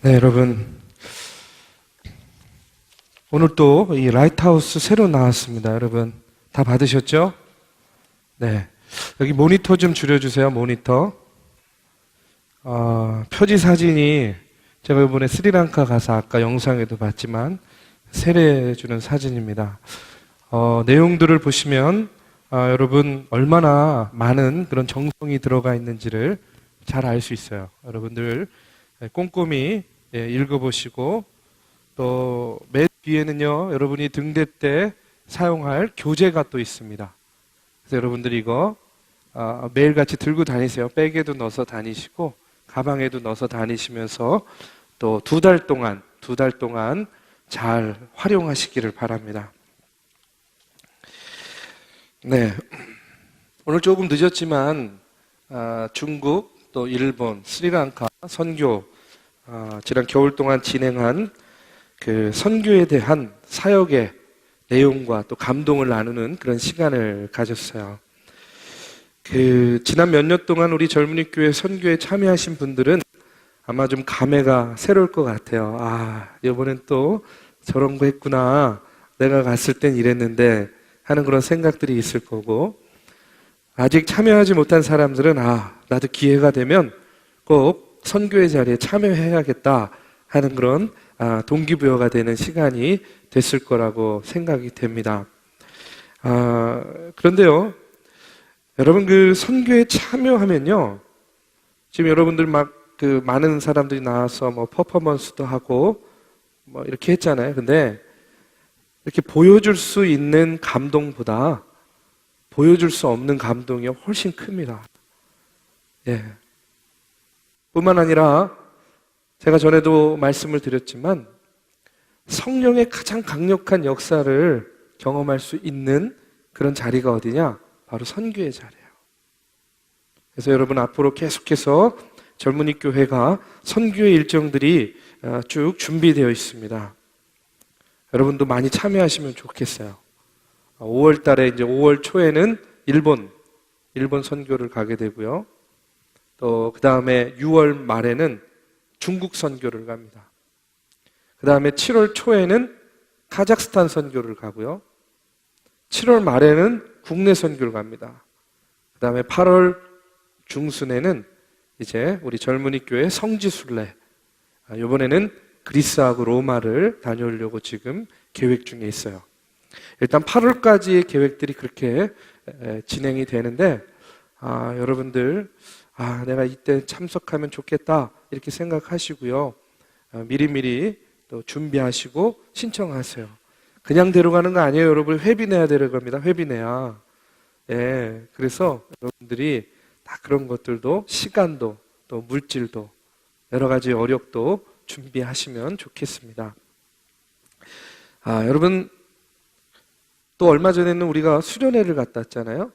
네, 여러분. 오늘 또 이 라이트하우스 새로 나왔습니다. 여러분, 다 받으셨죠? 네. 여기 모니터 좀 줄여주세요, 모니터. 표지 사진이 제가 이번에 스리랑카 가서 아까 영상에도 봤지만 세례해주는 사진입니다. 내용들을 보시면 여러분 얼마나 많은 그런 정성이 들어가 있는지를 잘 알 수 있어요. 여러분들 꼼꼼히 읽어보시고 또 맨 뒤에는요, 여러분이 등대 때 사용할 교재가 또 있습니다. 그래서 여러분들이 이거 매일같이 들고 다니세요. 백에도 넣어서 다니시고 가방에도 넣어서 다니시면서 또 두 달 동안 잘 활용하시기를 바랍니다. 네, 오늘 조금 늦었지만 중국 또 일본, 스리랑카 선교 지난 겨울 동안 진행한 그 선교에 대한 사역의 내용과 또 감동을 나누는 그런 시간을 가졌어요. 지난 몇 년 동안 우리 젊은이 교회 선교에 참여하신 분들은 아마 좀 감회가 새로울 것 같아요. 이번엔 또 저런 거 했구나. 내가 갔을 땐 이랬는데 하는 그런 생각들이 있을 거고, 아직 참여하지 못한 사람들은 나도 기회가 되면 꼭 선교의 자리에 참여해야겠다 하는 그런 동기부여가 되는 시간이 됐을 거라고 생각이 됩니다. 그런데요, 여러분 그 선교에 참여하면요, 지금 여러분들 많은 사람들이 나와서 퍼포먼스도 하고 이렇게 했잖아요. 근데 이렇게 보여줄 수 있는 감동보다 보여줄 수 없는 감동이 훨씬 큽니다. 예. 뿐만 아니라 제가 전에도 말씀을 드렸지만 성령의 가장 강력한 역사를 경험할 수 있는 그런 자리가 어디냐? 바로 선교의 자리예요. 그래서 여러분 앞으로 계속해서 젊은이 교회가 선교의 일정들이 쭉 준비되어 있습니다. 여러분도 많이 참여하시면 좋겠어요. 5월 달에 이제 5월 초에는 일본 선교를 가게 되고요. 또 그 다음에 6월 말에는 중국 선교를 갑니다. 그 다음에 7월 초에는 카자흐스탄 선교를 가고요. 7월 말에는 국내 선교를 갑니다. 그 다음에 8월 중순에는 이제 우리 젊은이 교회 성지순례, 이번에는 그리스하고 로마를 다녀오려고 지금 계획 중에 있어요. 일단 8월까지의 계획들이 그렇게 진행이 되는데, 여러분들 내가 이때 참석하면 좋겠다 이렇게 생각하시고요. 미리미리 또 준비하시고 신청하세요. 그냥 데려가는 거 아니에요. 여러분 회비 내야 데려갑니다. 회비 내야. 예, 그래서 여러분들이 다 그런 것들도 시간도 또 물질도 여러 가지 어력도 준비하시면 좋겠습니다. 여러분 또 얼마 전에는 우리가 수련회를 갔다 왔잖아요.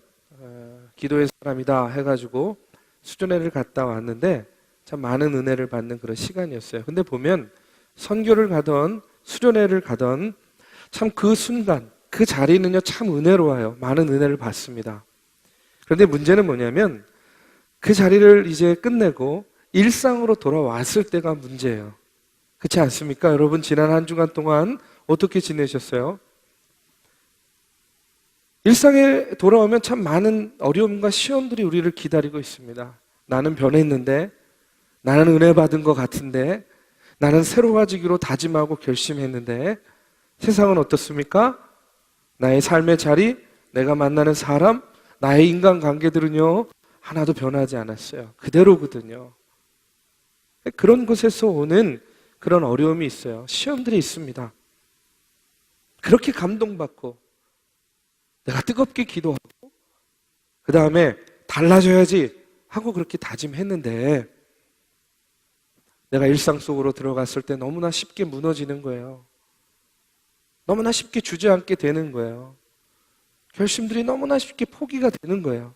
기도의 사람이다 해가지고 수련회를 갔다 왔는데 참 많은 은혜를 받는 그런 시간이었어요. 근데 보면 선교를 가던 수련회를 가던 참 그 순간 그 자리는요 참 은혜로워요. 많은 은혜를 받습니다. 그런데 문제는 뭐냐면 그 자리를 이제 끝내고 일상으로 돌아왔을 때가 문제예요. 그렇지 않습니까? 여러분 지난 한 주간 동안 어떻게 지내셨어요? 일상에 돌아오면 참 많은 어려움과 시험들이 우리를 기다리고 있습니다. 나는 변했는데, 나는 은혜 받은 것 같은데, 나는 새로워지기로 다짐하고 결심했는데, 세상은 어떻습니까? 나의 삶의 자리, 내가 만나는 사람, 나의 인간관계들은요 하나도 변하지 않았어요. 그대로거든요. 그런 곳에서 오는 그런 어려움이 있어요. 시험들이 있습니다. 그렇게 감동받고 내가 뜨겁게 기도하고 그 다음에 달라져야지 하고 그렇게 다짐했는데 내가 일상 속으로 들어갔을 때 너무나 쉽게 무너지는 거예요. 너무나 쉽게 주저앉게 되는 거예요. 결심들이 너무나 쉽게 포기가 되는 거예요.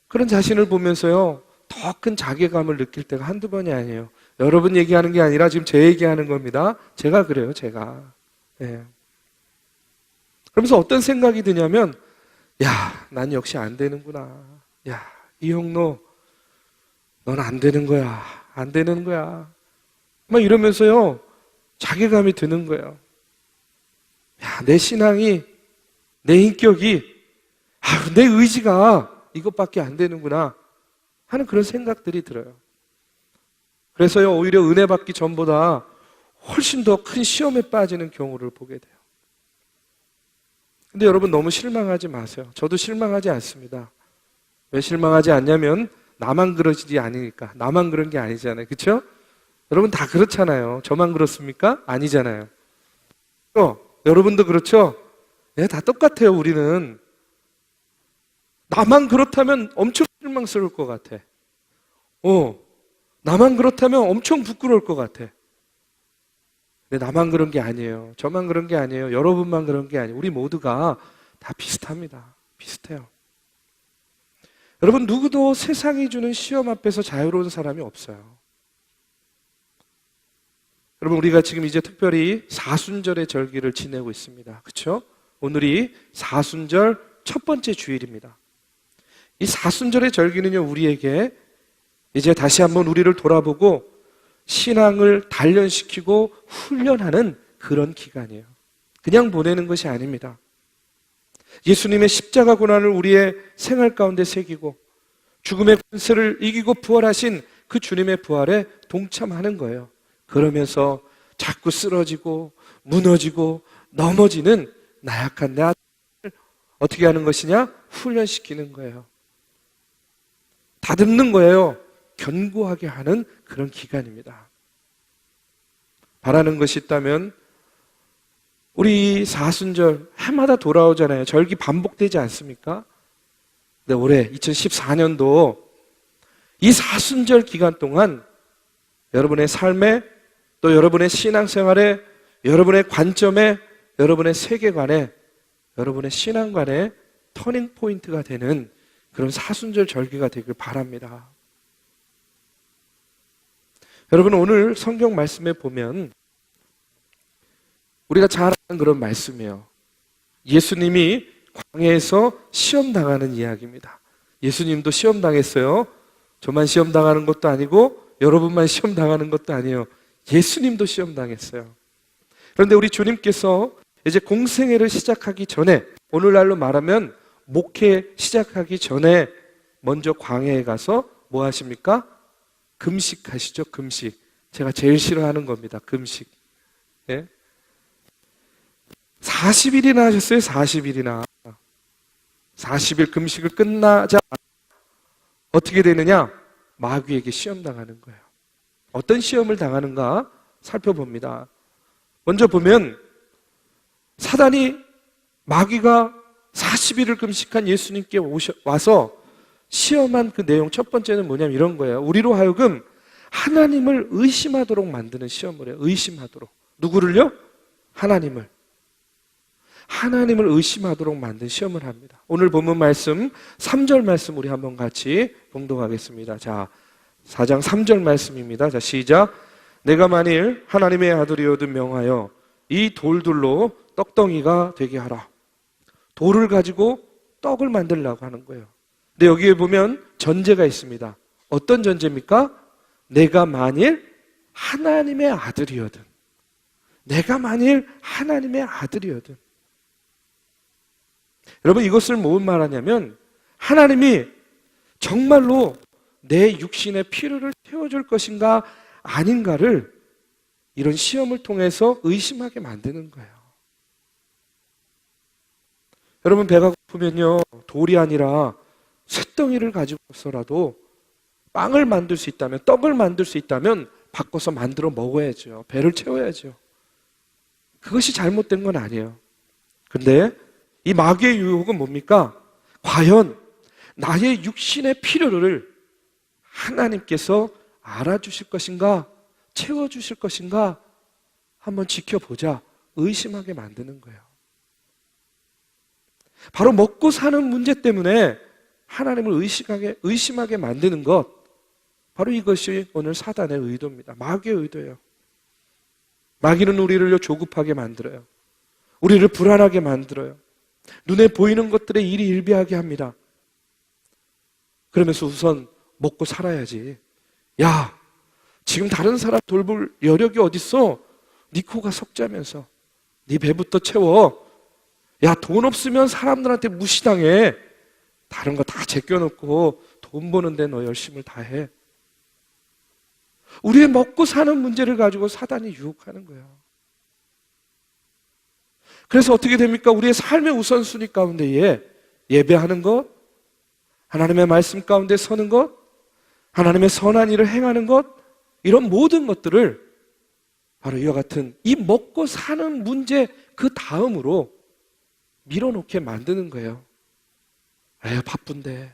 그런 자신을 보면서요 더 큰 자괴감을 느낄 때가 한두 번이 아니에요. 여러분 얘기하는 게 아니라 지금 제 얘기하는 겁니다. 제가 그래요. 제가. 예. 그러면서 어떤 생각이 드냐면 난 역시 안 되는구나. 이형노 넌 안 되는 거야. 안 되는 거야. 막 이러면서요, 자괴감이 드는 거예요. 야, 내 신앙이, 내 인격이, 내 의지가 이것밖에 안 되는구나 하는 그런 생각들이 들어요. 그래서요, 오히려 은혜 받기 전보다 훨씬 더 큰 시험에 빠지는 경우를 보게 돼요. 근데 여러분 너무 실망하지 마세요. 저도 실망하지 않습니다. 왜 실망하지 않냐면 나만 그러지 아니니까. 나만 그런 게 아니잖아요. 그렇죠? 여러분 다 그렇잖아요. 저만 그렇습니까? 아니잖아요. 여러분도 그렇죠? 네, 다 똑같아요. 우리는. 나만 그렇다면 엄청 실망스러울 것 같아. 나만 그렇다면 엄청 부끄러울 것 같아. 근데 나만 그런 게 아니에요. 저만 그런 게 아니에요. 여러분만 그런 게 아니에요. 우리 모두가 다 비슷합니다. 비슷해요. 여러분, 누구도 세상이 주는 시험 앞에서 자유로운 사람이 없어요. 여러분, 우리가 지금 이제 특별히 사순절의 절기를 지내고 있습니다. 그렇죠? 오늘이 사순절 첫 번째 주일입니다. 이 사순절의 절기는요, 우리에게 이제 다시 한번 우리를 돌아보고 신앙을 단련시키고 훈련하는 그런 기간이에요. 그냥 보내는 것이 아닙니다. 예수님의 십자가 고난을 우리의 생활 가운데 새기고 죽음의 권세를 이기고 부활하신 그 주님의 부활에 동참하는 거예요. 그러면서 자꾸 쓰러지고 무너지고 넘어지는 나약한 내 아들을 어떻게 하는 것이냐? 훈련시키는 거예요. 다듬는 거예요. 견고하게 하는 그런 기간입니다. 바라는 것이 있다면 우리 사순절 해마다 돌아오잖아요. 절기 반복되지 않습니까? 근데 올해 2014년도 이 사순절 기간 동안 여러분의 삶에 또 여러분의 신앙생활에 여러분의 관점에 여러분의 세계관에 여러분의 신앙관에 터닝 포인트가 되는 그런 사순절 절기가 되길 바랍니다. 여러분, 오늘 성경 말씀에 보면 우리가 잘 아는 그런 말씀이에요. 예수님이 광야에서 시험당하는 이야기입니다. 예수님도 시험당했어요. 저만 시험당하는 것도 아니고 여러분만 시험당하는 것도 아니에요. 예수님도 시험당했어요. 그런데 우리 주님께서 이제 공생애를 시작하기 전에, 오늘날로 말하면 목회 시작하기 전에 먼저 광야에 가서 뭐 하십니까? 금식하시죠. 금식. 제가 제일 싫어하는 겁니다. 금식. 예? 40일이나 하셨어요. 40일이나. 40일 금식을 끝나자 어떻게 되느냐? 마귀에게 시험당하는 거예요. 어떤 시험을 당하는가 살펴봅니다. 먼저 보면 사단이, 마귀가 40일을 금식한 예수님께 와서 시험한 그 내용 첫 번째는 뭐냐면 이런 거예요. 우리로 하여금 하나님을 의심하도록 만드는 시험을 해요. 의심하도록. 누구를요? 하나님을. 하나님을 의심하도록 만든 시험을 합니다. 오늘 본문 말씀 3절 말씀 우리 한번 같이 봉독하겠습니다. 자, 4장 3절 말씀입니다. 자, 시작. 내가 만일 하나님의 아들이어든 명하여 이 돌들로 떡덩이가 되게 하라. 돌을 가지고 떡을 만들려고 하는 거예요. 근데 여기에 보면 전제가 있습니다. 어떤 전제입니까? 내가 만일 하나님의 아들이어든. 내가 만일 하나님의 아들이어든. 여러분, 이것을 뭘 말하냐면 하나님이 정말로 내 육신의 필요를 채워줄 것인가 아닌가를 이런 시험을 통해서 의심하게 만드는 거예요. 여러분, 배가 고프면요, 돌이 아니라 쇳덩이를 가지고서라도 빵을 만들 수 있다면, 떡을 만들 수 있다면 바꿔서 만들어 먹어야죠. 배를 채워야죠. 그것이 잘못된 건 아니에요. 근데 이 마귀의 유혹은 뭡니까? 과연 나의 육신의 필요를 하나님께서 알아주실 것인가? 채워주실 것인가? 한번 지켜보자. 의심하게 만드는 거예요. 바로 먹고 사는 문제 때문에 하나님을 의심하게 만드는 것, 바로 이것이 오늘 사단의 의도입니다. 마귀의 의도예요. 마귀는 우리를 조급하게 만들어요. 우리를 불안하게 만들어요. 눈에 보이는 것들에 일희일비하게 합니다. 그러면서 우선 먹고 살아야지. 야, 지금 다른 사람 돌볼 여력이 어딨어? 네 코가 석자면서 네 배부터 채워. 야, 돈 없으면 사람들한테 무시당해. 다른 거 다 제껴놓고 돈 버는데 너 열심을 다해. 우리의 먹고 사는 문제를 가지고 사단이 유혹하는 거예요. 그래서 어떻게 됩니까? 우리의 삶의 우선순위 가운데에 예배하는 것, 하나님의 말씀 가운데 서는 것, 하나님의 선한 일을 행하는 것, 이런 모든 것들을 바로 이와 같은 이 먹고 사는 문제 그 다음으로 밀어놓게 만드는 거예요. 에휴, 바쁜데,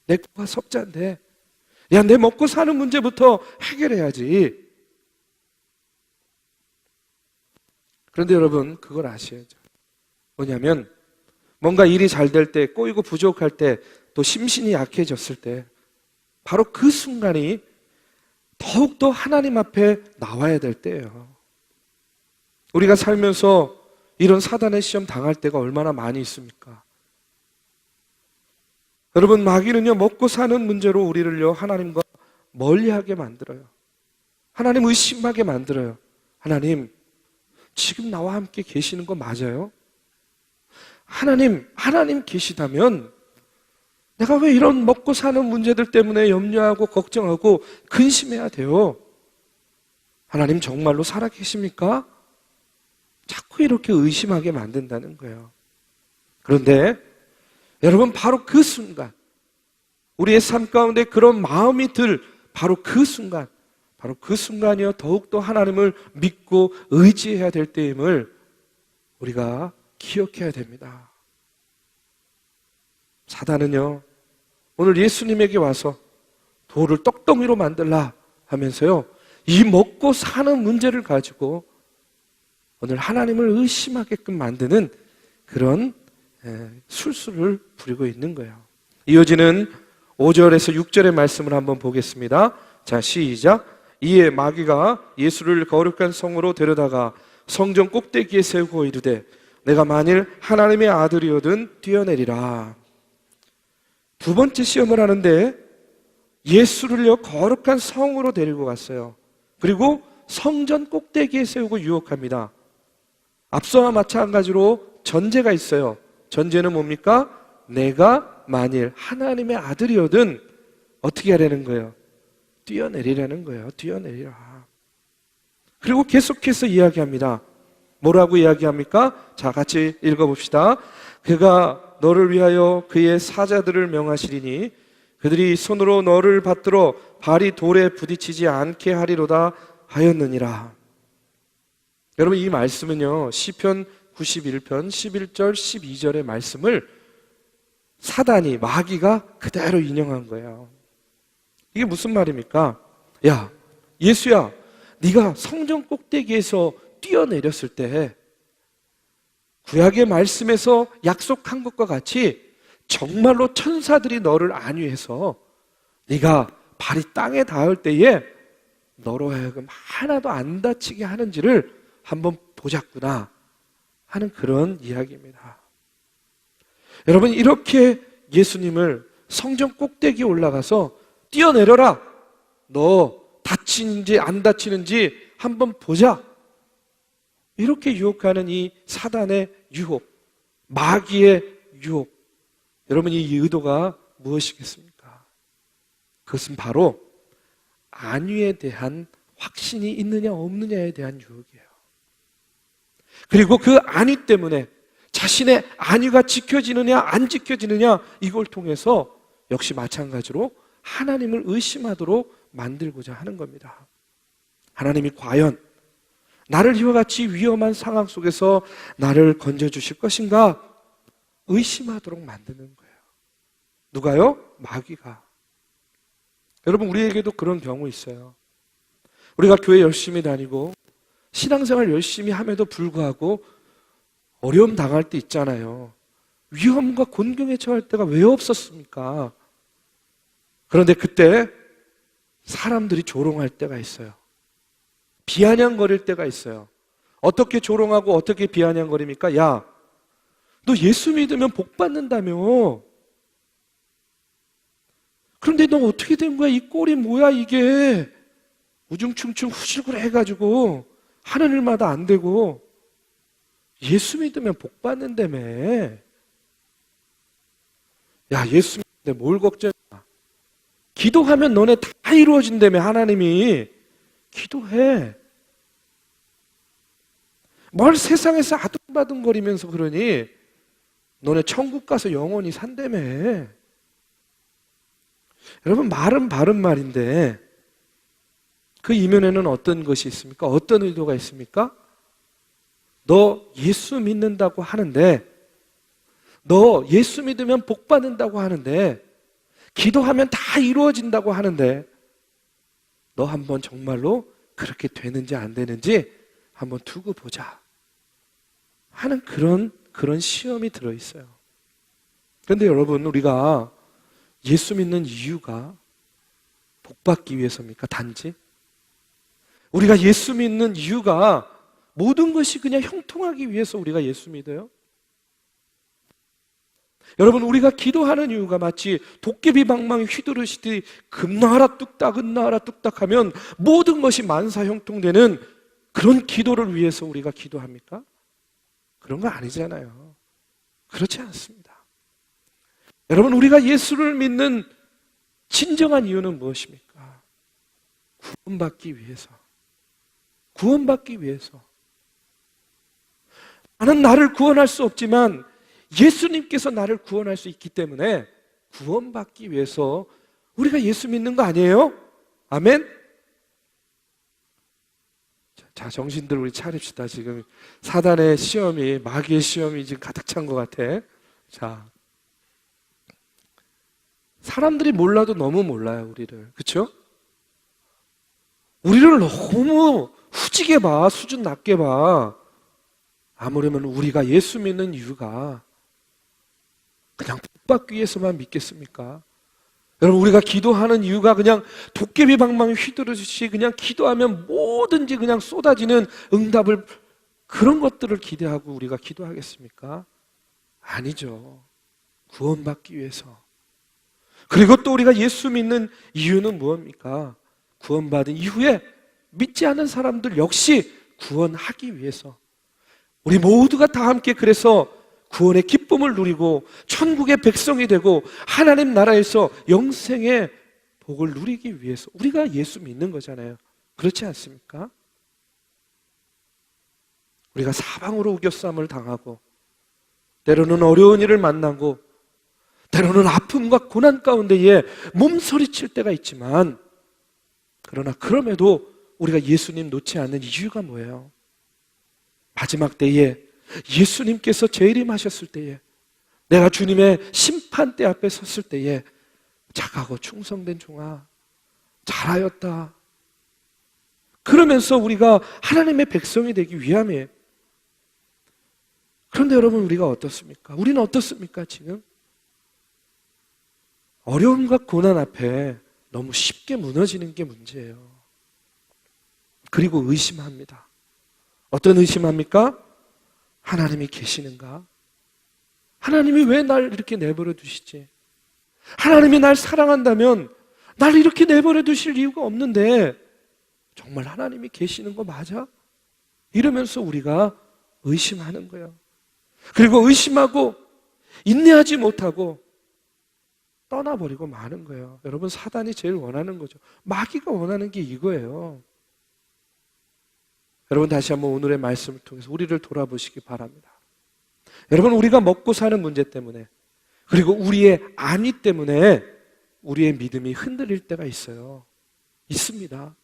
내 코가 석자인데, 야, 내 먹고 사는 문제부터 해결해야지. 그런데 여러분, 그걸 아셔야죠. 뭐냐면 뭔가 일이 잘 될 때, 꼬이고 부족할 때, 또 심신이 약해졌을 때, 바로 그 순간이 더욱더 하나님 앞에 나와야 될 때예요. 우리가 살면서 이런 사단의 시험 당할 때가 얼마나 많이 있습니까? 여러분, 마귀는요, 먹고 사는 문제로 우리를요, 하나님과 멀리하게 만들어요. 하나님 의심하게 만들어요. 하나님, 지금 나와 함께 계시는 거 맞아요? 하나님 계시다면 내가 왜 이런 먹고 사는 문제들 때문에 염려하고 걱정하고 근심해야 돼요? 하나님 정말로 살아계십니까? 자꾸 이렇게 의심하게 만든다는 거예요. 그런데 여러분, 바로 그 순간, 우리의 삶 가운데 그런 마음이 들 바로 그 순간이요, 더욱더 하나님을 믿고 의지해야 될 때임을 우리가 기억해야 됩니다. 사단은요, 오늘 예수님에게 와서 돌을 떡덩이로 만들라 하면서요, 이 먹고 사는 문제를 가지고 오늘 하나님을 의심하게끔 만드는 그런 술수를 부리고 있는 거예요. 이어지는 5절에서 6절의 말씀을 한번 보겠습니다. 자, 시작. 이에 마귀가 예수를 거룩한 성으로 데려다가 성전 꼭대기에 세우고 이르되 내가 만일 하나님의 아들이거든 뛰어내리라. 두 번째 시험을 하는데 예수를요, 거룩한 성으로 데리고 갔어요. 그리고 성전 꼭대기에 세우고 유혹합니다. 앞서와 마찬가지로 전제가 있어요. 전제는 뭡니까? 내가 만일 하나님의 아들이거든 어떻게 하라는 거예요? 뛰어내리라는 거예요. 뛰어내리라. 그리고 계속해서 이야기합니다. 뭐라고 이야기합니까? 자, 같이 읽어봅시다. 그가 너를 위하여 그의 사자들을 명하시리니 그들이 손으로 너를 받들어 발이 돌에 부딪히지 않게 하리로다 하였느니라. 여러분, 이 말씀은요, 시편 91편 11절 12절의 말씀을 사단이, 마귀가 그대로 인용한 거예요. 이게 무슨 말입니까? 야, 예수야, 네가 성전 꼭대기에서 뛰어내렸을 때 구약의 말씀에서 약속한 것과 같이 정말로 천사들이 너를 안위해서 네가 발이 땅에 닿을 때에 너로 하여금 하나도 안 다치게 하는지를 한번 보자꾸나 하는 그런 이야기입니다. 여러분, 이렇게 예수님을 성전 꼭대기에 올라가서 뛰어내려라, 너 다치는지 안 다치는지 한번 보자, 이렇게 유혹하는 이 사단의 유혹, 마귀의 유혹, 여러분, 이 의도가 무엇이겠습니까? 그것은 바로 안위에 대한 확신이 있느냐 없느냐에 대한 유혹이에요. 그리고 그 안위 때문에 자신의 안위가 지켜지느냐 안 지켜지느냐, 이걸 통해서 역시 마찬가지로 하나님을 의심하도록 만들고자 하는 겁니다. 하나님이 과연 나를 이와 같이 위험한 상황 속에서 나를 건져주실 것인가 의심하도록 만드는 거예요. 누가요? 마귀가. 여러분, 우리에게도 그런 경우 있어요. 우리가 교회 열심히 다니고 신앙생활 열심히 함에도 불구하고 어려움 당할 때 있잖아요. 위험과 곤경에 처할 때가 왜 없었습니까? 그런데 그때 사람들이 조롱할 때가 있어요. 비아냥거릴 때가 있어요. 어떻게 조롱하고 어떻게 비아냥거립니까? 야, 너 예수 믿으면 복 받는다며. 그런데 너 어떻게 된 거야? 이 꼴이 뭐야 이게? 우중충충 후줄글 해가지고 하는 일마다 안 되고 예수 믿으면 복 받는다며. 야, 예수 믿는데 뭘 걱정해? 기도하면 너네 다 이루어진다며. 하나님이 기도해. 뭘 세상에서 아둥바둥거리면서 그러니? 너네 천국 가서 영원히 산다며. 여러분, 말은 바른 말인데 그 이면에는 어떤 것이 있습니까? 어떤 의도가 있습니까? 너 예수 믿는다고 하는데, 너 예수 믿으면 복 받는다고 하는데, 기도하면 다 이루어진다고 하는데, 너 한번 정말로 그렇게 되는지 안 되는지 한번 두고 보자 하는 그런 시험이 들어있어요. 그런데 여러분, 우리가 예수 믿는 이유가 복 받기 위해서입니까? 단지? 우리가 예수 믿는 이유가 모든 것이 그냥 형통하기 위해서 우리가 예수 믿어요? 여러분, 우리가 기도하는 이유가 마치 도깨비 방망이 휘두르시듯이 금나라 뚝딱 은나라 뚝딱 하면 모든 것이 만사형통되는 그런 기도를 위해서 우리가 기도합니까? 그런 거 아니잖아요. 그렇지 않습니다. 여러분, 우리가 예수를 믿는 진정한 이유는 무엇입니까? 구원받기 위해서. 구원받기 위해서. 나는 나를 구원할 수 없지만 예수님께서 나를 구원할 수 있기 때문에 구원받기 위해서 우리가 예수 믿는 거 아니에요? 아멘? 자, 정신들 우리 차립시다. 지금 사단의 시험이, 마귀의 시험이 지금 가득 찬 것 같아. 자, 사람들이 몰라도 너무 몰라요, 우리를. 그렇죠? 우리를 너무 후지게 봐, 수준 낮게 봐. 아무려면 우리가 예수 믿는 이유가 그냥 복 받기 위해서만 믿겠습니까? 여러분, 우리가 기도하는 이유가 그냥 도깨비 방망이 휘두르듯이 그냥 기도하면 뭐든지 그냥 쏟아지는 응답을, 그런 것들을 기대하고 우리가 기도하겠습니까? 아니죠. 구원받기 위해서. 그리고 또 우리가 예수 믿는 이유는 무엇입니까? 구원받은 이후에 믿지 않은 사람들 역시 구원하기 위해서. 우리 모두가 다 함께 그래서 구원의 기쁨을 누리고 천국의 백성이 되고 하나님 나라에서 영생의 복을 누리기 위해서 우리가 예수 믿는 거잖아요. 그렇지 않습니까? 우리가 사방으로 우겨쌈을 당하고 때로는 어려운 일을 만나고 때로는 아픔과 고난 가운데에 몸서리칠 때가 있지만, 그러나 그럼에도 우리가 예수님 놓지 않는 이유가 뭐예요? 마지막 때에 예수님께서 재림하셨을 때에, 내가 주님의 심판대 앞에 섰을 때에 착하고 충성된 종아 잘하였다, 그러면서 우리가 하나님의 백성이 되기 위함이에요. 그런데 여러분, 우리가 어떻습니까? 우리는 어떻습니까? 지금 어려움과 고난 앞에 너무 쉽게 무너지는 게 문제예요. 그리고 의심합니다. 어떤 의심합니까? 하나님이 계시는가? 하나님이 왜 날 이렇게 내버려 두시지? 하나님이 날 사랑한다면 날 이렇게 내버려 두실 이유가 없는데 정말 하나님이 계시는 거 맞아? 이러면서 우리가 의심하는 거예요. 그리고 의심하고 인내하지 못하고 떠나버리고 마는 거예요. 여러분, 사단이 제일 원하는 거죠. 마귀가 원하는 게 이거예요. 여러분, 다시 한번 오늘의 말씀을 통해서 우리를 돌아보시기 바랍니다. 여러분, 우리가 먹고 사는 문제 때문에, 그리고 우리의 안위 때문에 우리의 믿음이 흔들릴 때가 있어요. 있습니다.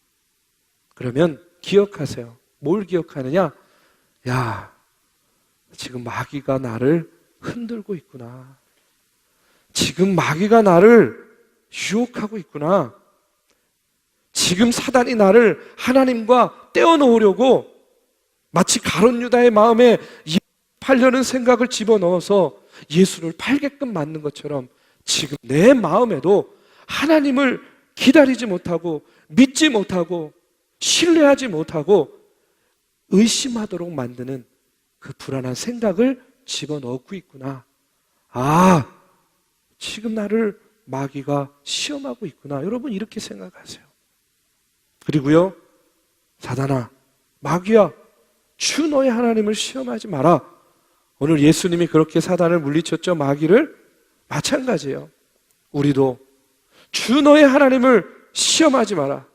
그러면 기억하세요. 뭘 기억하느냐? 야, 지금 마귀가 나를 흔들고 있구나. 지금 마귀가 나를 유혹하고 있구나. 지금 사단이 나를 하나님과 떼어놓으려고 마치 가룟 유다의 마음에 팔려는 생각을 집어넣어서 예수를 팔게끔 만든 것처럼 지금 내 마음에도 하나님을 기다리지 못하고 믿지 못하고 신뢰하지 못하고 의심하도록 만드는 그 불안한 생각을 집어넣고 있구나. 아, 지금 나를 마귀가 시험하고 있구나. 여러분, 이렇게 생각하세요. 그리고요, 사단아, 마귀야, 주 너의 하나님을 시험하지 마라. 오늘 예수님이 그렇게 사단을 물리쳤죠. 마귀를. 마찬가지예요. 우리도 주 너의 하나님을 시험하지 마라.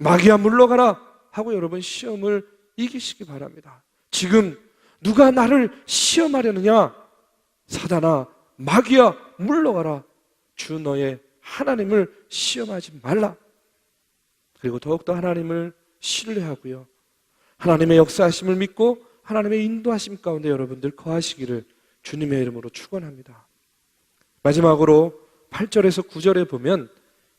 마귀야 물러가라 하고 여러분 시험을 이기시기 바랍니다. 지금 누가 나를 시험하려느냐? 사단아, 마귀야 물러가라. 주 너의 하나님을 시험하지 말라. 그리고 더욱더 하나님을 신뢰하고요, 하나님의 역사하심을 믿고 하나님의 인도하심 가운데 여러분들 거하시기를 주님의 이름으로 축원합니다. 마지막으로 8절에서 9절에 보면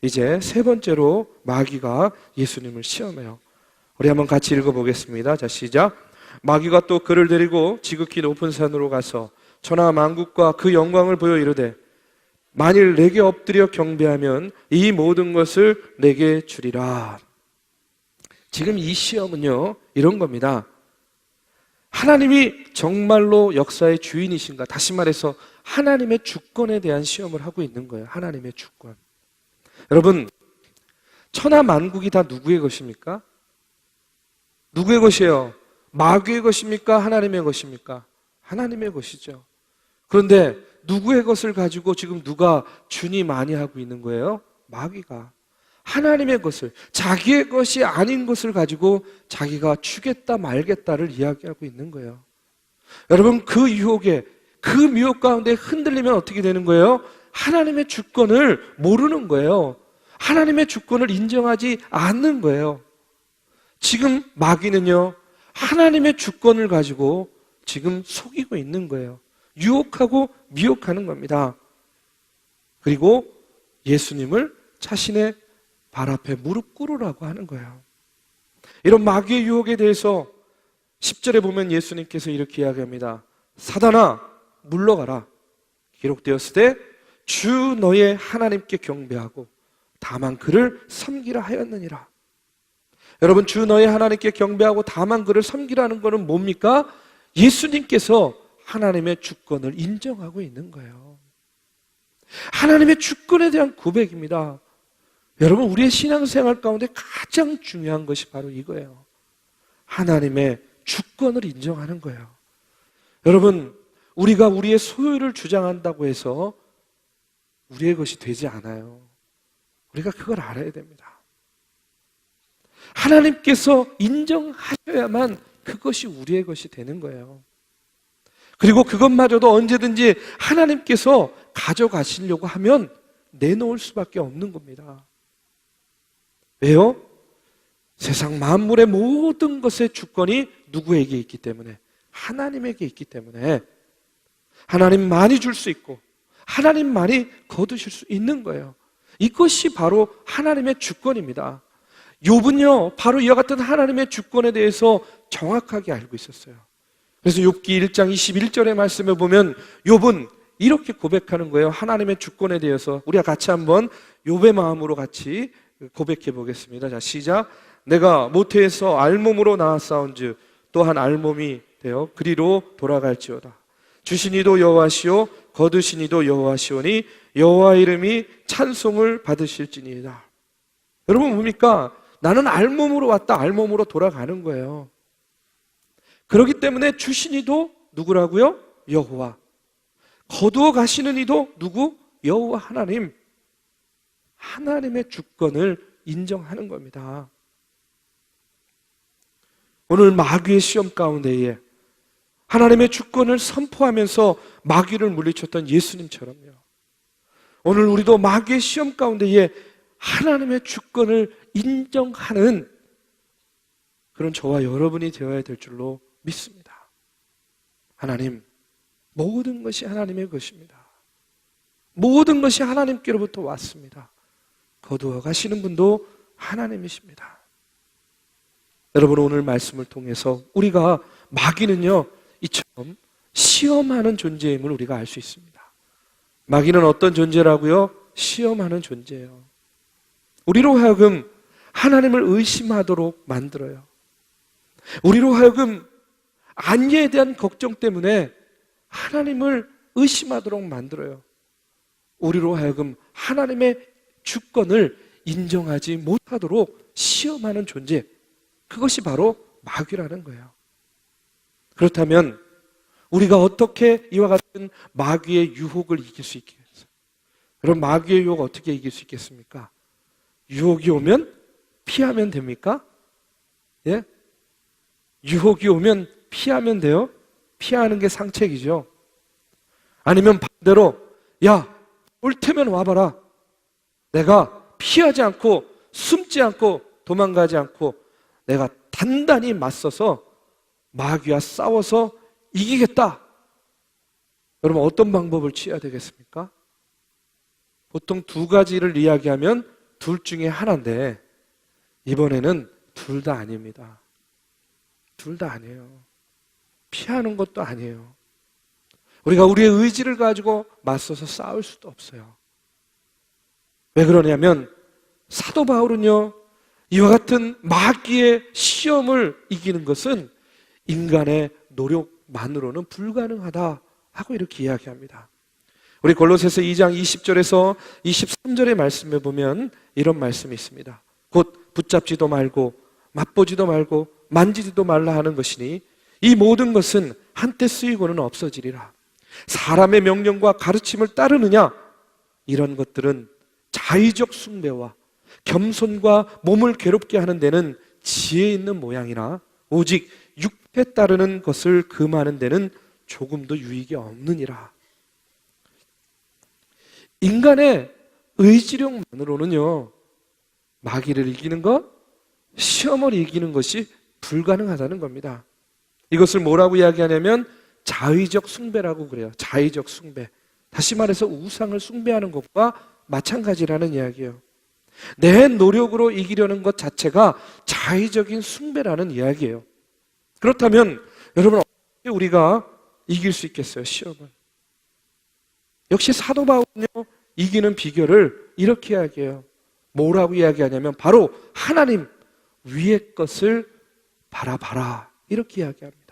이제 세 번째로 마귀가 예수님을 시험해요. 우리 한번 같이 읽어보겠습니다. 자, 시작. 마귀가 또 그를 데리고 지극히 높은 산으로 가서 천하 만국과 그 영광을 보여 이르되 만일 내게 엎드려 경배하면 이 모든 것을 내게 주리라. 지금 이 시험은요, 이런 겁니다. 하나님이 정말로 역사의 주인이신가? 다시 말해서 하나님의 주권에 대한 시험을 하고 있는 거예요. 하나님의 주권. 여러분, 천하 만국이 다 누구의 것입니까? 누구의 것이에요? 마귀의 것입니까? 하나님의 것입니까? 하나님의 것이죠. 그런데 누구의 것을 가지고 지금 누가 준이 많이 하고 있는 거예요? 마귀가. 하나님의 것을, 자기의 것이 아닌 것을 가지고 자기가 주겠다 말겠다를 이야기하고 있는 거예요. 여러분, 그 유혹에, 그 미혹 가운데 흔들리면 어떻게 되는 거예요? 하나님의 주권을 모르는 거예요. 하나님의 주권을 인정하지 않는 거예요. 지금 마귀는요, 하나님의 주권을 가지고 지금 속이고 있는 거예요. 유혹하고 미혹하는 겁니다. 그리고 예수님을 자신의 발 앞에 무릎 꿇으라고 하는 거예요. 이런 마귀의 유혹에 대해서 10절에 보면 예수님께서 이렇게 이야기합니다. 사단아, 물러가라. 기록되었을 때 주 너의 하나님께 경배하고 다만 그를 섬기라 하였느니라. 여러분, 주 너의 하나님께 경배하고 다만 그를 섬기라는 것은 뭡니까? 예수님께서 하나님의 주권을 인정하고 있는 거예요. 하나님의 주권에 대한 고백입니다. 여러분, 우리의 신앙생활 가운데 가장 중요한 것이 바로 이거예요. 하나님의 주권을 인정하는 거예요. 여러분, 우리가 우리의 소유를 주장한다고 해서 우리의 것이 되지 않아요. 우리가 그걸 알아야 됩니다. 하나님께서 인정하셔야만 그것이 우리의 것이 되는 거예요. 그리고 그것마저도 언제든지 하나님께서 가져가시려고 하면 내놓을 수밖에 없는 겁니다. 왜요? 세상 만물의 모든 것의 주권이 누구에게 있기 때문에? 하나님에게 있기 때문에 하나님만이 줄 수 있고 하나님만이 거두실 수 있는 거예요. 이것이 바로 하나님의 주권입니다. 욥은요, 바로 이와 같은 하나님의 주권에 대해서 정확하게 알고 있었어요. 그래서 욥기 1장 21절의 말씀에 보면 욥은 이렇게 고백하는 거예요. 하나님의 주권에 대해서. 우리가 같이 한번 욥의 마음으로 같이 고백해 보겠습니다. 자, 시작. 내가 모태에서 알몸으로 나았사온즉 또한 알몸이 되어 그리로 돌아갈지어다. 주시니도 여호와시오 거두시니도 여호와시오니 여호와 이름이 찬송을 받으실지니이다. 여러분, 뭡니까? 나는 알몸으로 왔다, 알몸으로 돌아가는 거예요. 그렇기 때문에 주시니도 누구라고요? 여호와. 거두어 가시는 이도 누구? 여호와 하나님. 하나님의 주권을 인정하는 겁니다. 오늘 마귀의 시험 가운데에 하나님의 주권을 선포하면서 마귀를 물리쳤던 예수님처럼요, 오늘 우리도 마귀의 시험 가운데에 하나님의 주권을 인정하는 그런 저와 여러분이 되어야 될 줄로 믿습니다. 하나님, 모든 것이 하나님의 것입니다. 모든 것이 하나님께로부터 왔습니다. 거두어 가시는 분도 하나님이십니다. 여러분, 오늘 말씀을 통해서 우리가 마귀는요, 이처럼 시험하는 존재임을 우리가 알 수 있습니다. 마귀는 어떤 존재라고요? 시험하는 존재예요. 우리로 하여금 하나님을 의심하도록 만들어요. 우리로 하여금 안위에 대한 걱정 때문에 하나님을 의심하도록 만들어요. 우리로 하여금 하나님의 주권을 인정하지 못하도록 시험하는 존재, 그것이 바로 마귀라는 거예요. 그렇다면 우리가 어떻게 이와 같은 마귀의 유혹을 이길 수 있겠어요? 여러분, 마귀의 유혹 어떻게 이길 수 있겠습니까? 유혹이 오면 피하면 됩니까? 예? 유혹이 오면 피하면 돼요? 피하는 게 상책이죠. 아니면 반대로, 야, 올 테면 와봐라. 내가 피하지 않고 숨지 않고 도망가지 않고 내가 단단히 맞서서 마귀와 싸워서 이기겠다. 여러분, 어떤 방법을 취해야 되겠습니까? 보통 두 가지를 이야기하면 둘 중에 하나인데 이번에는 둘 다 아닙니다. 둘 다 아니에요. 피하는 것도 아니에요. 우리가 우리의 의지를 가지고 맞서서 싸울 수도 없어요. 왜 그러냐면 사도 바울은요, 이와 같은 마귀의 시험을 이기는 것은 인간의 노력만으로는 불가능하다 하고 이렇게 이야기합니다. 우리 골로새서 2장 20절에서 23절의 말씀에 보면 이런 말씀이 있습니다. 곧 붙잡지도 말고 맛보지도 말고 만지지도 말라 하는 것이니 이 모든 것은 한때 쓰이고는 없어지리라. 사람의 명령과 가르침을 따르느냐? 이런 것들은 자의적 숭배와 겸손과 몸을 괴롭게 하는 데는 지혜 있는 모양이나 오직 육에 따르는 것을 금하는 데는 조금도 유익이 없느니라. 인간의 의지력만으로는요, 마귀를 이기는 것, 시험을 이기는 것이 불가능하다는 겁니다. 이것을 뭐라고 이야기하냐면 자의적 숭배라고 그래요. 자의적 숭배. 다시 말해서 우상을 숭배하는 것과 마찬가지라는 이야기예요. 내 노력으로 이기려는 것 자체가 자의적인 숭배라는 이야기예요. 그렇다면 여러분, 어떻게 우리가 이길 수 있겠어요, 시험을? 역시 사도 바울은요, 이기는 비결을 이렇게 이야기해요. 뭐라고 이야기하냐면 바로 하나님 위의 것을 바라봐라, 이렇게 이야기합니다.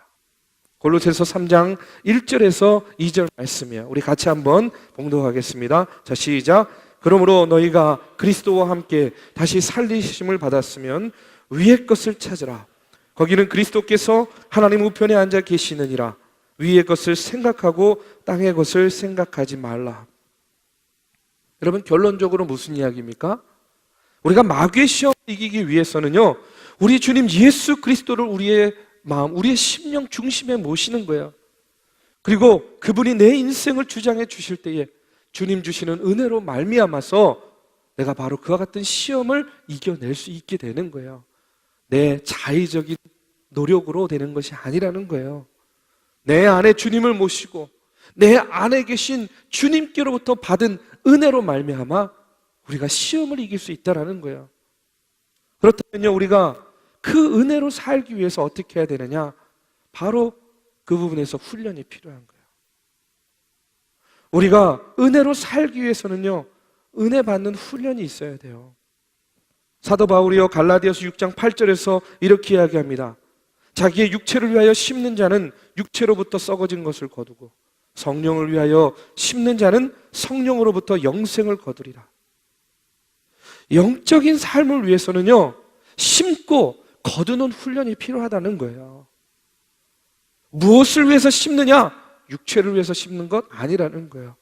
골로새서 3장 1절에서 2절 말씀이에요. 우리 같이 한번 봉독하겠습니다. 자, 시작. 그러므로 너희가 그리스도와 함께 다시 살리심을 받았으면 위의 것을 찾으라. 거기는 그리스도께서 하나님 우편에 앉아 계시느니라. 위의 것을 생각하고 땅의 것을 생각하지 말라. 여러분, 결론적으로 무슨 이야기입니까? 우리가 마귀의 시험을 이기기 위해서는요, 우리 주님 예수 그리스도를 우리의 마음, 우리의 심령 중심에 모시는 거예요. 그리고 그분이 내 인생을 주장해 주실 때에 주님 주시는 은혜로 말미암아서 내가 바로 그와 같은 시험을 이겨낼 수 있게 되는 거예요. 내 자의적인 노력으로 되는 것이 아니라는 거예요. 내 안에 주님을 모시고 내 안에 계신 주님께로부터 받은 은혜로 말미암아 우리가 시험을 이길 수 있다는 거예요. 그렇다면요, 우리가 그 은혜로 살기 위해서 어떻게 해야 되느냐? 바로 그 부분에서 훈련이 필요한 거예요. 우리가 은혜로 살기 위해서는요, 은혜 받는 훈련이 있어야 돼요. 사도 바울이요, 갈라디아서 6장 8절에서 이렇게 이야기합니다. 자기의 육체를 위하여 심는 자는 육체로부터 썩어진 것을 거두고 성령을 위하여 심는 자는 성령으로부터 영생을 거두리라. 영적인 삶을 위해서는요, 심고 거두는 훈련이 필요하다는 거예요. 무엇을 위해서 심느냐? 육체를 위해서 심는 것 아니라는 거예요.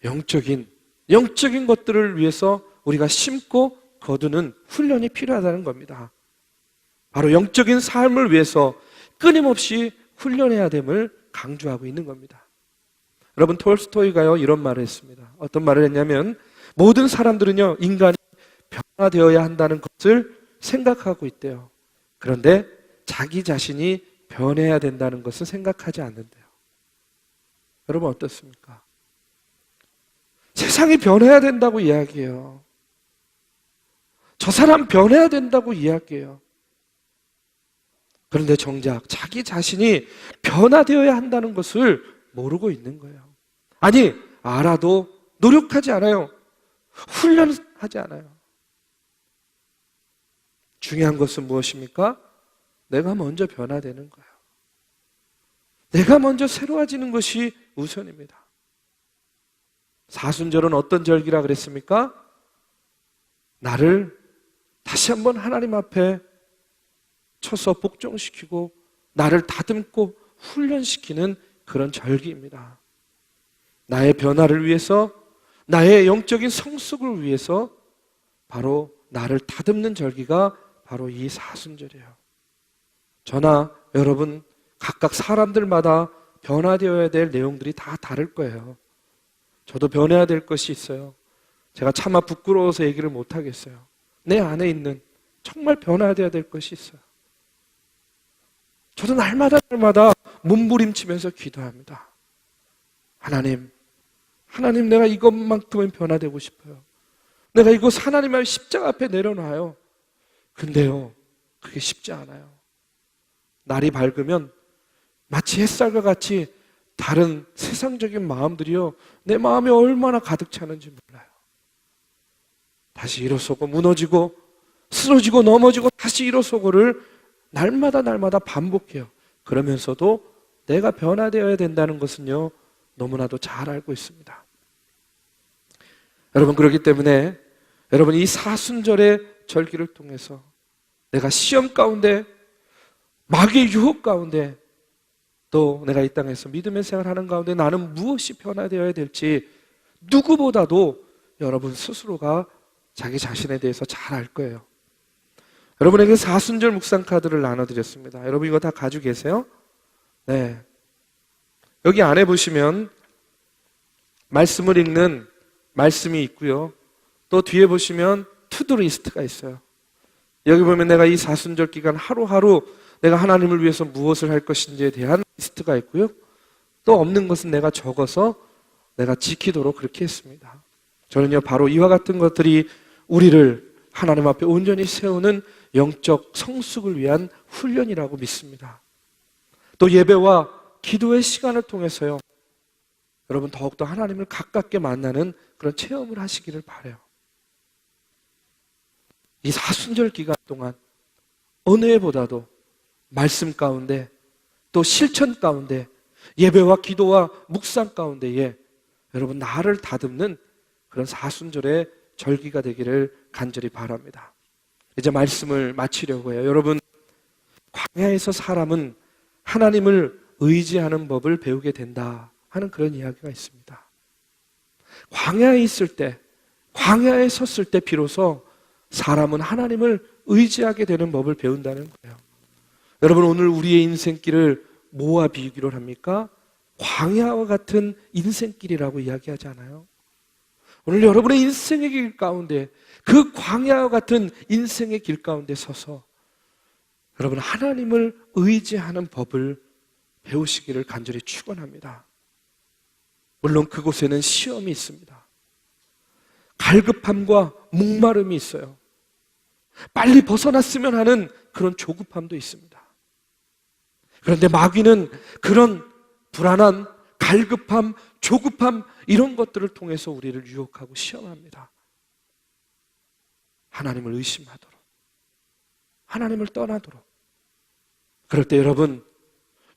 영적인 것들을 위해서 우리가 심고 거두는 훈련이 필요하다는 겁니다. 바로 영적인 삶을 위해서 끊임없이 훈련해야 됨을 강조하고 있는 겁니다. 여러분, 톨스토이가요, 이런 말을 했습니다. 어떤 말을 했냐면 모든 사람들은요, 인간이 변화되어야 한다는 것을 생각하고 있대요. 그런데 자기 자신이 변해야 된다는 것은 생각하지 않는데요. 여러분, 어떻습니까? 세상이 변해야 된다고 이야기해요. 저 사람 변해야 된다고 이야기해요. 그런데 정작 자기 자신이 변화되어야 한다는 것을 모르고 있는 거예요. 아니, 알아도 노력하지 않아요. 훈련하지 않아요. 중요한 것은 무엇입니까? 내가 먼저 변화되는 거예요. 내가 먼저 새로워지는 것이 우선입니다. 사순절은 어떤 절기라 그랬습니까? 나를 다시 한번 하나님 앞에 쳐서 복종시키고 나를 다듬고 훈련시키는 그런 절기입니다. 나의 변화를 위해서, 나의 영적인 성숙을 위해서 바로 나를 다듬는 절기가 바로 이 사순절이에요. 저나 여러분 각각 사람들마다 변화되어야 될 내용들이 다 다를 거예요. 저도 변해야 될 것이 있어요. 제가 차마 부끄러워서 얘기를 못 하겠어요. 내 안에 있는 정말 변화되어야 될 것이 있어요. 저도 날마다 몸부림치면서 기도합니다. 하나님 내가 이것만큼은 변화되고 싶어요. 내가 이곳 하나님의 십자가 앞에 내려놔요. 근데요, 그게 쉽지 않아요. 날이 밝으면 마치 햇살과 같이 다른 세상적인 마음들이요, 내 마음에 얼마나 가득 차는지 몰라요. 다시 일어서고 무너지고 쓰러지고 넘어지고 다시 일어서고를 날마다 반복해요. 그러면서도 내가 변화되어야 된다는 것은요, 너무나도 잘 알고 있습니다. 여러분, 그렇기 때문에 여러분 이 사순절의 절기를 통해서 내가 시험 가운데, 마귀의 유혹 가운데, 또 내가 이 땅에서 믿음의 생활하는 가운데 나는 무엇이 변화되어야 될지 누구보다도 여러분 스스로가 자기 자신에 대해서 잘 알 거예요. 여러분에게 사순절 묵상 카드를 나눠드렸습니다. 여러분 이거 다 가지고 계세요? 네. 여기 안에 보시면 말씀을 읽는 말씀이 있고요. 또 뒤에 보시면 투두 리스트가 있어요. 여기 보면 내가 이 사순절 기간 하루하루 내가 하나님을 위해서 무엇을 할 것인지에 대한 리스트가 있고요. 또 없는 것은 내가 적어서 내가 지키도록 그렇게 했습니다. 저는요, 바로 이와 같은 것들이 우리를 하나님 앞에 온전히 세우는 영적 성숙을 위한 훈련이라고 믿습니다. 또 예배와 기도의 시간을 통해서요, 여러분 더욱더 하나님을 가깝게 만나는 그런 체험을 하시기를 바라요. 이 사순절 기간 동안 어느 해보다도 말씀 가운데 또 실천 가운데 예배와 기도와 묵상 가운데에 여러분 나를 다듬는 그런 사순절의 절기가 되기를 간절히 바랍니다. 이제 말씀을 마치려고 해요. 여러분, 광야에서 사람은 하나님을 의지하는 법을 배우게 된다 하는 그런 이야기가 있습니다. 광야에 있을 때, 광야에 섰을 때 비로소 사람은 하나님을 의지하게 되는 법을 배운다는 거예요. 여러분, 오늘 우리의 인생길을 뭐와 비교를 합니까? 광야와 같은 인생길이라고 이야기하지 않아요? 오늘 여러분의 인생의 길 가운데, 그 광야와 같은 인생의 길 가운데 서서 여러분 하나님을 의지하는 법을 배우시기를 간절히 축원합니다. 물론 그곳에는 시험이 있습니다. 갈급함과 목마름이 있어요. 빨리 벗어났으면 하는 그런 조급함도 있습니다. 그런데 마귀는 그런 불안한 갈급함, 조급함 이런 것들을 통해서 우리를 유혹하고 시험합니다. 하나님을 의심하도록, 하나님을 떠나도록. 그럴 때 여러분,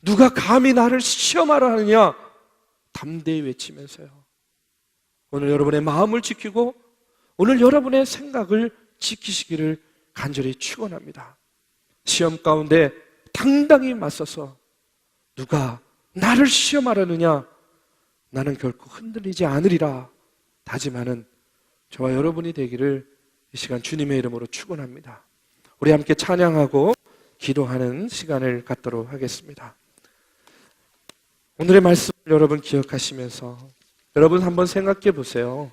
누가 감히 나를 시험하라 하느냐? 담대히 외치면서요, 오늘 여러분의 마음을 지키고 오늘 여러분의 생각을 지키시기를 간절히 축원합니다. 시험 가운데 당당히 맞서서 누가 나를 시험하려느냐? 나는 결코 흔들리지 않으리라 다짐하는 저와 여러분이 되기를 이 시간 주님의 이름으로 축원합니다. 우리 함께 찬양하고 기도하는 시간을 갖도록 하겠습니다. 오늘의 말씀을 여러분 기억하시면서 여러분 한번 생각해 보세요.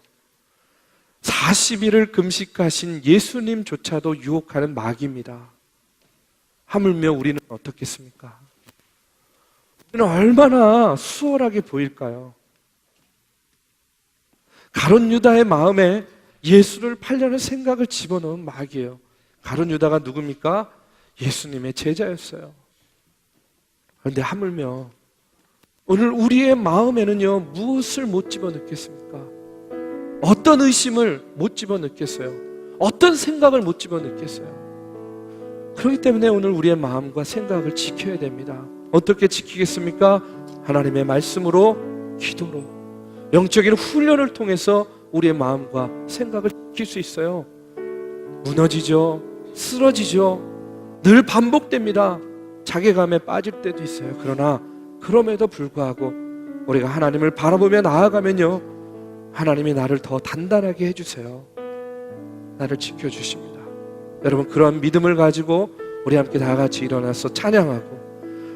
40일을 금식하신 예수님조차도 유혹하는 마귀입니다. 하물며 우리는 어떻겠습니까? 우리는 얼마나 수월하게 보일까요? 가룟 유다의 마음에 예수를 팔려는 생각을 집어넣은 마귀예요. 가룟 유다가 누굽니까? 예수님의 제자였어요. 그런데 하물며 오늘 우리의 마음에는요, 무엇을 못 집어넣겠습니까? 어떤 의심을 못 집어넣겠어요? 어떤 생각을 못 집어넣겠어요? 그렇기 때문에 오늘 우리의 마음과 생각을 지켜야 됩니다. 어떻게 지키겠습니까? 하나님의 말씀으로, 기도로, 영적인 훈련을 통해서 우리의 마음과 생각을 지킬 수 있어요. 무너지죠. 쓰러지죠. 늘 반복됩니다. 자괴감에 빠질 때도 있어요. 그러나 그럼에도 불구하고 우리가 하나님을 바라보며 나아가면요, 하나님이 나를 더 단단하게 해주세요. 나를 지켜주십니다. 여러분, 그런 믿음을 가지고 우리 함께 다 같이 일어나서 찬양하고,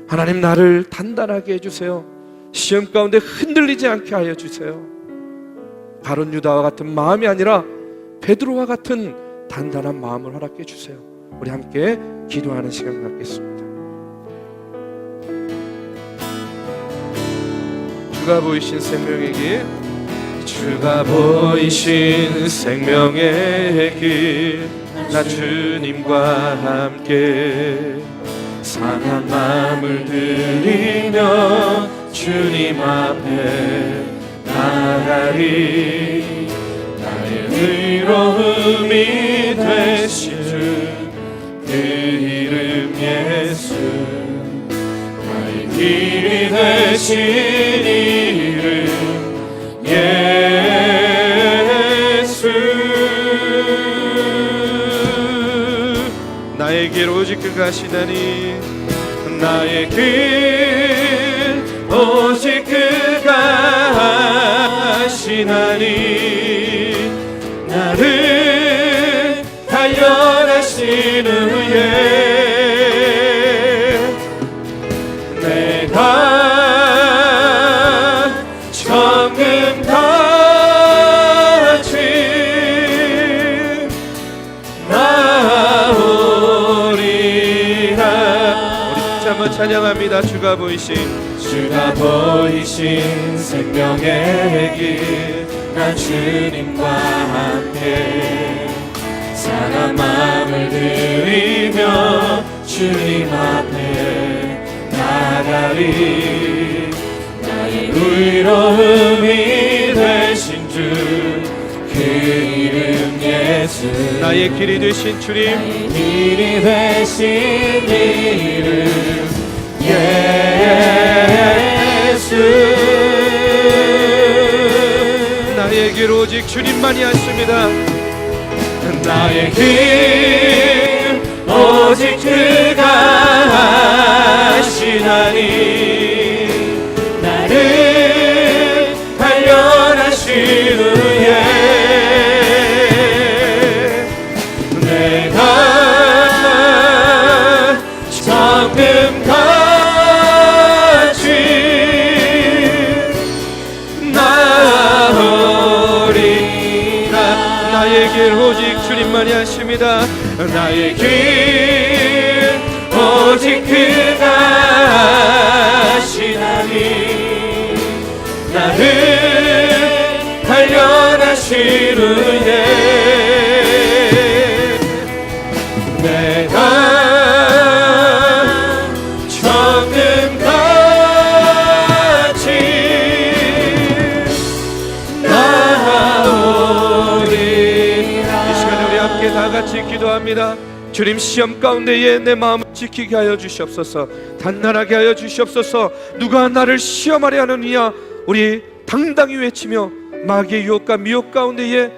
하나님 나를 단단하게 해주세요. 시험 가운데 흔들리지 않게 하여 주세요. 가룟 유다와 같은 마음이 아니라 베드로와 같은 단단한 마음을 허락해 주세요. 우리 함께 기도하는 시간 갖겠습니다. 주가 보이신 생명의 길, 주가 보이신 생명의 길, 나 주님과 함께 상한 마음을 들이며 주님 앞에 나가리. 나의 의로움이 되신 주 그 이름 예수, 나의 길이 되신 이름 예수. 나의 길 오직 그가 하시나니, 나의 길 오직 그가 하시나니, 나를 단련하신 후에 내가 정금같이 나오리라. 우리 다시 한번 찬양합니다. 주가 보이신 생명의 길, 나 주님과 함께 상한 마음을 들이며 주님 앞에 나가리. 나의 의로움이 되신 주 그 이름 예수, 나의 길이 되신 주님, 나의 길이 되신 이름 예수. 나의 길 오직 주님만이 하십니다. 나의 길 오직 그가 하시나니, 나를 단련하신 후에 내가 정금같이 나오리라. 나의 길 오직 주님만이 하십니다. 나의 길 오직 그가 하시나니, 나를 단련하신 후에 내가 정금같이 나오리라. 이 시간에 우리 함께 다 같이 기도합니다. 주님, 시험 가운데에 내 마음을 지키게 하여 주시옵소서. 단단하게 하여 주시옵소서. 누가 나를 시험하려 하느냐, 우리 당당히 외치며 마귀의 유혹과 미혹 가운데에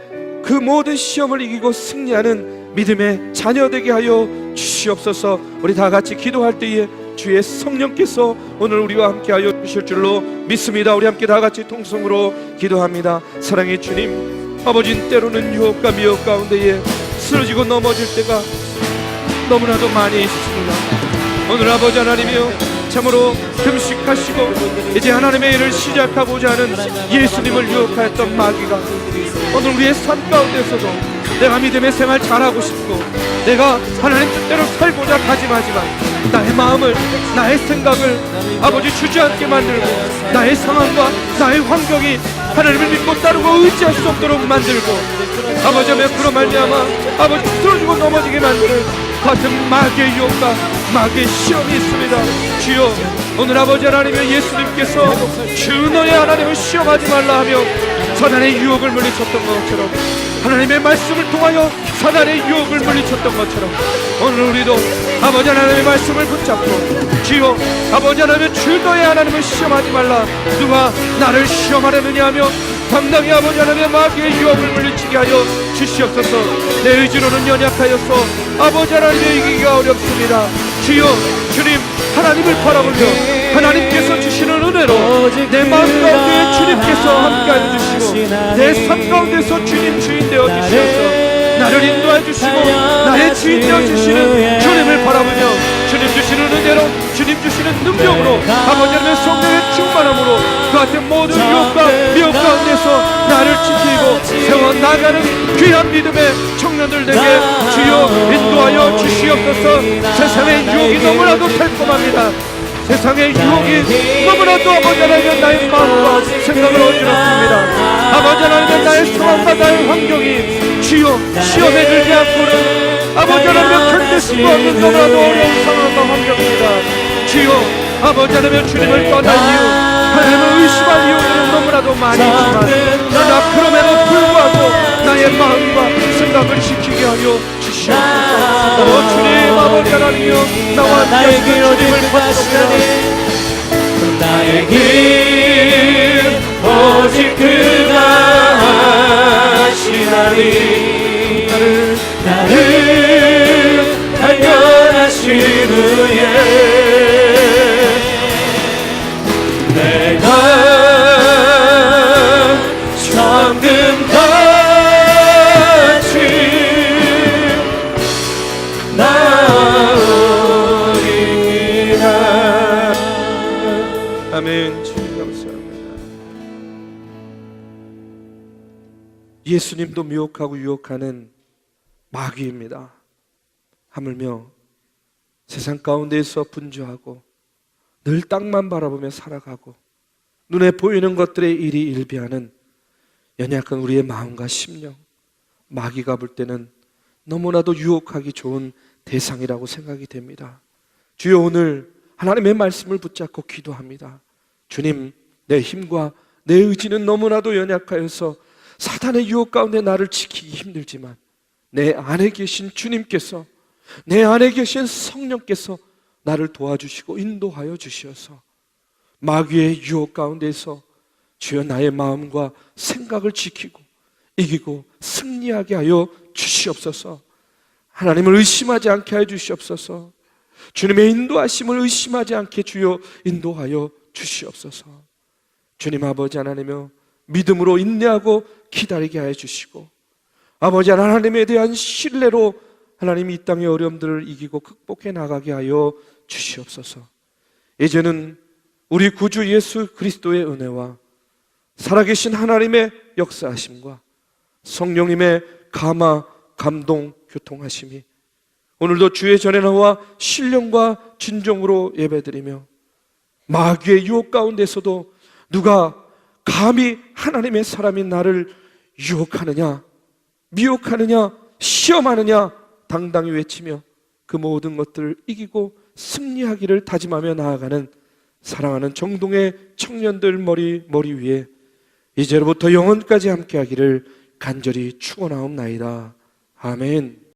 그 모든 시험을 이기고 승리하는 믿음의 자녀 되게 하여 주시옵소서. 우리 다 같이 기도할 때에 주의 성령께서 오늘 우리와 함께 하여 주실 줄로 믿습니다. 우리 함께 다 같이 통성으로 기도합니다. 사랑의 주님, 아버지는 때로는 유혹과 미혹 가운데에 쓰러지고 넘어질 때가 너무나도 많이 있습니다. 오늘 아버지 하나님이여, 참으로 금식하시고 이제 하나님의 일을 시작하고자 하는 예수님을 유혹하였던 마귀가 오늘 우리의 삶 가운데서도 내가 믿음의 생활 잘하고 싶고 내가 하나님 뜻대로 살고자 다짐하지만 나의 마음을, 나의 생각을 아버지 주저앉게 만들고 나의 상황과 나의 환경이 하나님을 믿고 따르고 의지할 수 없도록 만들고 아버지 하며 그로 말미암아 아버지 쓰러지고 넘어지게 만드는 같은 마귀의 유혹과 마귀의 시험이 있습니다. 주여, 오늘 아버지 하나님의 예수님께서 주 너의 하나님을 시험하지 말라 하며 사단의 유혹을 물리쳤던 것처럼 하나님의 말씀을 통하여 사단의 유혹을 물리쳤던 것처럼 오늘 우리도 아버지 하나님의 말씀을 붙잡고 주여, 아버지 하나님의 주 너의 하나님을 시험하지 말라. 누가 나를 시험하려느냐 하며 당당히 아버지 하나님의 마귀의 유혹을 물리치게 하여 주시옵소서. 내 의지로는 연약하여서 아버지 하나님의 이기기가 어렵습니다. 주여, 주님 하나님을 바라보며 하나님께서 주시는 은혜로 내 마음 가운데 주님께서 함께하여 주시고 내 삶 가운데서 주님 주인 되어 주시옵소서. 나를 인도해 주시고 나의 주인 되어 주시는 주님을 바라보며 주님 주시는 은혜로 주님 주시는 능력으로 아버지 하나님의 성령의 충만함으로 그 같은 모든 유혹과 미혹 가운데서 나를 지키고 세워나가는 귀한 믿음의 청년들에게 주여 인도하여 주시옵소서. 세상의 유혹이 너무나도 달콤합니다. 세상의 유혹이 너무나도 아버지 하나님 나의 마음과 생각을 어지럽습니다. 아버지 하나님 나의 상황과 나의 환경이 주여 시험에 들지 않고는 아버지 하나님 견딜 수가 없는 너무나도 어려운 상황과 환경입니다. 주여 아버지 하나님 주님을 떠난 이유 하나님을 의심한 이유는 너무나도 많이 있지만 그러나 그럼에도 불구하고 나의 마음과 생각을 지키게 하여 주시옵소서. 주님 아버지 하나님이여 나와 나의 길 주님을 받습니다. 나의 길 오직 그가 하시나니 나를 발견하신 후에 내가 정금같이 나오리라. 아멘. 주님 감사합니다. 예수님도 미혹하고 유혹하는 마귀입니다. 하물며 세상 가운데에서 분주하고 늘 땅만 바라보며 살아가고 눈에 보이는 것들의 일이 일비하는 연약한 우리의 마음과 심령, 마귀가 볼 때는 너무나도 유혹하기 좋은 대상이라고 생각이 됩니다. 주여 오늘 하나님의 말씀을 붙잡고 기도합니다. 주님, 내 힘과 내 의지는 너무나도 연약하여서 사탄의 유혹 가운데 나를 지키기 힘들지만 내 안에 계신 주님께서, 내 안에 계신 성령께서 나를 도와주시고 인도하여 주시어서 마귀의 유혹 가운데서 주여 나의 마음과 생각을 지키고 이기고 승리하게 하여 주시옵소서. 하나님을 의심하지 않게 하여 주시옵소서. 주님의 인도하심을 의심하지 않게 주여 인도하여 주시옵소서. 주님 아버지 하나님이여 믿음으로 인내하고 기다리게 하여 주시고 아버지 하나님에 대한 신뢰로 하나님이 이 땅의 어려움들을 이기고 극복해 나가게 하여 주시옵소서. 이제는 우리 구주 예수 그리스도의 은혜와 살아계신 하나님의 역사하심과 성령님의 감화, 감동, 교통하심이 오늘도 주의 전에 나와 신령과 진정으로 예배드리며 마귀의 유혹 가운데서도 누가 감히 하나님의 사람인 나를 유혹하느냐, 미혹하느냐, 시험하느냐 당당히 외치며 그 모든 것들을 이기고 승리하기를 다짐하며 나아가는 사랑하는 정동의 청년들 머리 위에 이제로부터 영원까지 함께하기를 간절히 축원하옵나이다. 아멘.